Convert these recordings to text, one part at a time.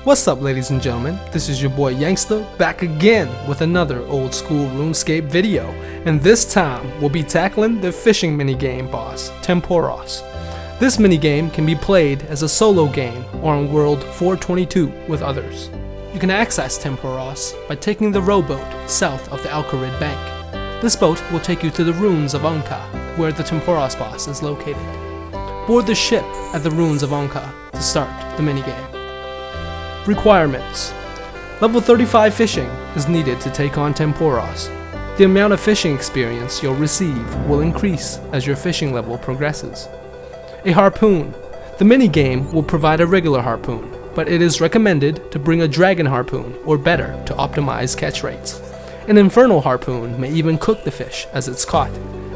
What's up, ladies and gentlemen, this is your boy Youngster back again with another old school RuneScape video, and this time we'll be tackling the fishing minigame boss, Tempoross. This minigame can be played as a solo game or on World 422 with others. You can access Tempoross by taking the rowboat south of the Alcarid Bank. This boat will take you to the ruins of Onka, where the Tempoross boss is located. Board the ship at the ruins of Onka to start the minigame. Requirements: Level 35 fishing is needed to take on Tempoross. The amount of fishing experience you'll receive will increase as your fishing level progresses. A harpoon. The minigame will provide a regular harpoon, but it is recommended to bring a dragon harpoon or better to optimize catch rates. An infernal harpoon may even cook the fish as it's caught.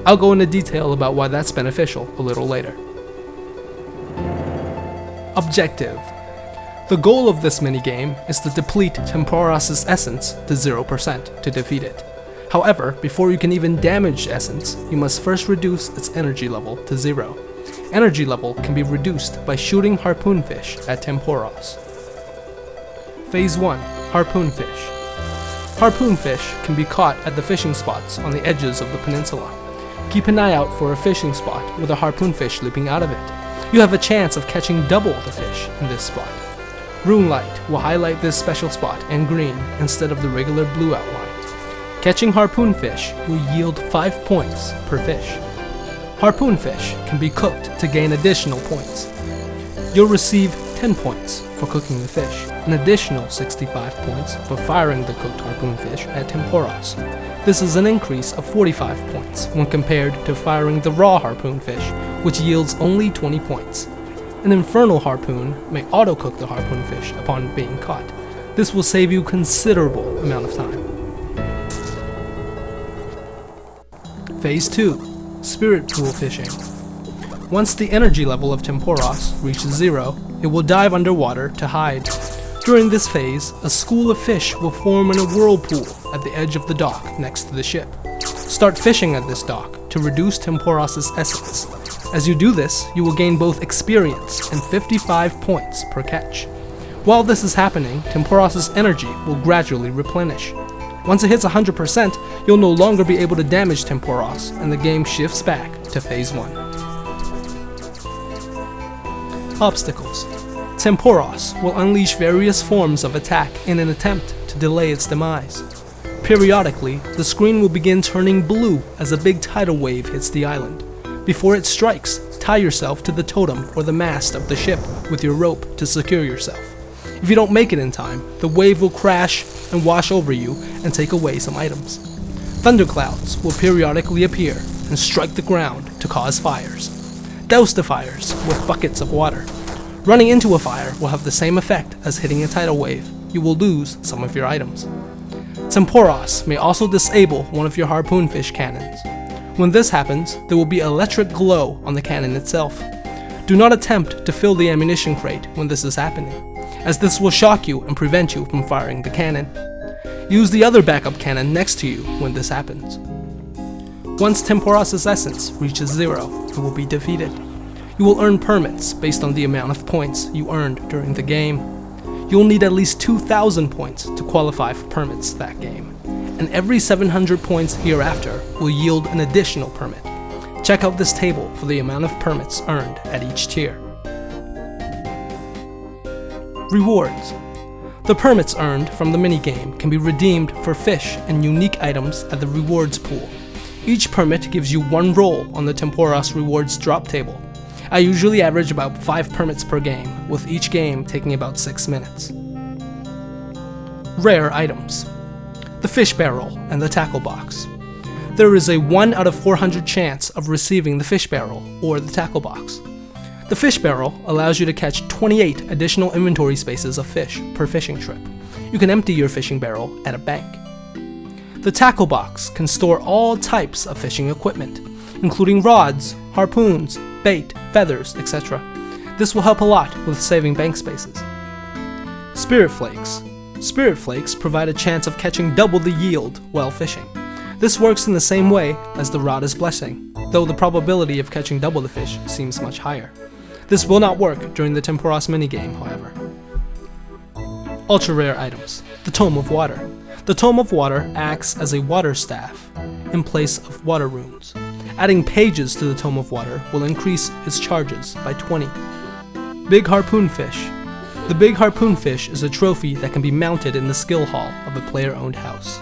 I'll go into detail about why that's beneficial a little later. Objective: the goal of this minigame is to deplete Tempoross' essence to 0% to defeat it. However, before you can even damage essence, you must first reduce its energy level to 0. Energy level can be reduced by shooting harpoonfish at Tempoross. Phase 1. Harpoonfish. Harpoonfish can be caught at the fishing spots on the edges of the peninsula. Keep an eye out for a fishing spot with a harpoonfish leaping out of it. You have a chance of catching double the fish in this spot. Rune light will highlight this special spot in green instead of the regular blue outline. Catching harpoonfish will yield 5 points per fish. Harpoonfish can be cooked to gain additional points. You'll receive 10 points for cooking the fish, an additional 65 points for firing the cooked harpoonfish at Tempoross. This is an increase of 45 points when compared to firing the raw harpoonfish, which yields only 20 points. An infernal harpoon may auto-cook the harpoonfish upon being caught. This will save you considerable amount of time. Phase 2. Spirit pool fishing. Once the energy level of Tempoross reaches 0, it will dive underwater to hide. During this phase, a school of fish will form in a whirlpool at the edge of the dock next to the ship. Start fishing at this dock to reduce Tempoross' essence. As you do this, you will gain both experience and 55 points per catch. While this is happening, Tempoross' energy will gradually replenish. Once it hits 100%, you'll no longer be able to damage Tempoross, and the game shifts back to Phase 1. Obstacles. Tempoross will unleash various forms of attack in an attempt to delay its demise. Periodically, the screen will begin turning blue as a big tidal wave hits the island. Before it strikes, tie yourself to the totem or the mast of the ship with your rope to secure yourself. If you don't make it in time, the wave will crash and wash over you and take away some items. Thunderclouds will periodically appear and strike the ground to cause fires. Douse the fires with buckets of water. Running into a fire will have the same effect as hitting a tidal wave. You will lose some of your items. Tempoross may also disable one of your harpoonfish cannons. When this happens, there will be electric glow on the cannon itself. Do not attempt to fill the ammunition crate when this is happening, as this will shock you and prevent you from firing the cannon. Use the other backup cannon next to you when this happens. Once Tempoross' essence reaches 0, it will be defeated. You will earn permits based on the amount of points you earned during the game. You'll need at least 2,000 points to qualify for permits that game, and every 700 points hereafter will yield an additional permit. Check out this table for the amount of permits earned at each tier. Rewards. The permits earned from the minigame can be redeemed for fish and unique items at the rewards pool. Each permit gives you 1 roll on the Tempoross rewards drop table. I usually average about 5 permits per game, with each game taking about 6 minutes. Rare items. The fish barrel and the tackle box. There is a 1 out of 400 chance of receiving the fish barrel or the tackle box. The fish barrel allows you to catch 28 additional inventory spaces of fish per fishing trip. You can empty your fishing barrel at a bank. The tackle box can store all types of fishing equipment, including rods, harpoons, bait, feathers, etc. This will help a lot with saving bank spaces. Spirit flakes. Spirit flakes provide a chance of catching double the yield while fishing. This works in the same way as the Rada's Blessing, though the probability of catching double the fish seems much higher. This will not work during the Tempoross minigame, however. Ultra rare items. The Tome of Water. The Tome of Water acts as a water staff in place of water runes. Adding pages to the Tome of Water will increase its charges by 20. Big Harpoonfish. The Big Harpoonfish is a trophy that can be mounted in the skill hall of a player-owned house.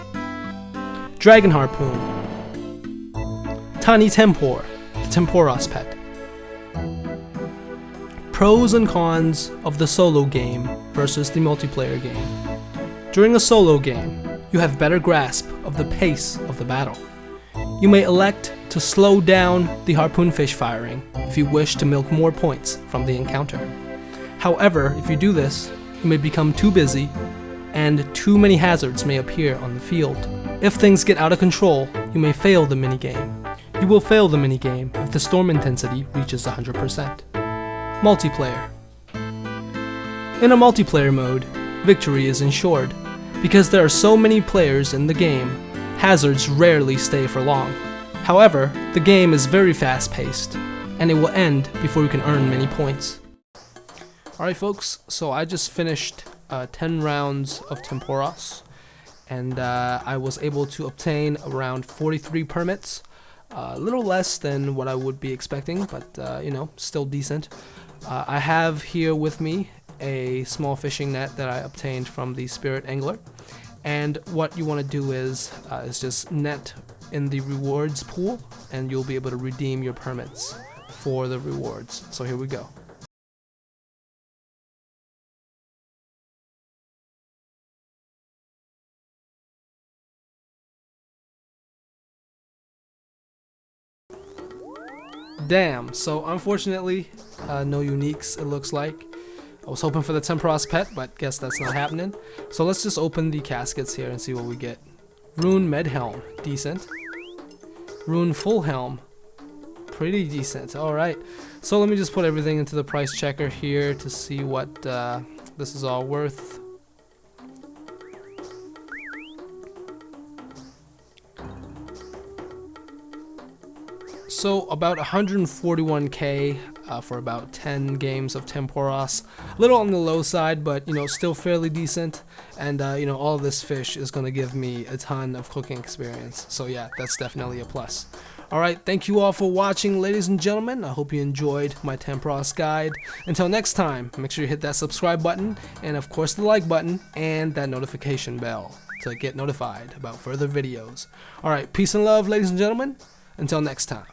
Dragon Harpoon. Tiny Tempor, the Tempoross pet. Pros and cons of the solo game versus the multiplayer game. During a solo game, you have better grasp of the pace of the battle. You may elect to slow down the harpoonfish firing if you wish to milk more points from the encounter. However, if you do this, you may become too busy and too many hazards may appear on the field. If things get out of control, you may fail the minigame. You will fail the minigame if the storm intensity reaches 100%. Multiplayer. In a multiplayer mode, victory is ensured. Because there are so many players in the game, hazards rarely stay for long. However, the game is very fast-paced, and it will end before you can earn many points. Alright folks, so I just finished 10 rounds of Tempoross, and I was able to obtain around 43 permits. A little less than what I would be expecting, but you know, still decent. I have here with me a small fishing net that I obtained from the Spirit Angler, and what you want to do is just net in the rewards pool, and you'll be able to redeem your permits for the rewards. So here we go. Damn, so unfortunately, no uniques it looks like. I was hoping for the Tempoross pet, but guess that's not happening. So let's just open the caskets here and see what we get. Rune Med Helm, decent. Rune Full Helm, pretty decent. Alright, so let me just put everything into the price checker here to see what this is all worth. So about 141k for about 10 games of Tempoross. A little on the low side, but you know, still fairly decent. And you know, all of this fish is going to give me a ton of cooking experience. So yeah, that's definitely a plus. Alright, thank you all for watching, ladies and gentlemen. I hope you enjoyed my Tempoross guide. Until next time, make sure you hit that subscribe button, and of course the like button, and that notification bell to get notified about further videos. Alright, peace and love, ladies and gentlemen. Until next time.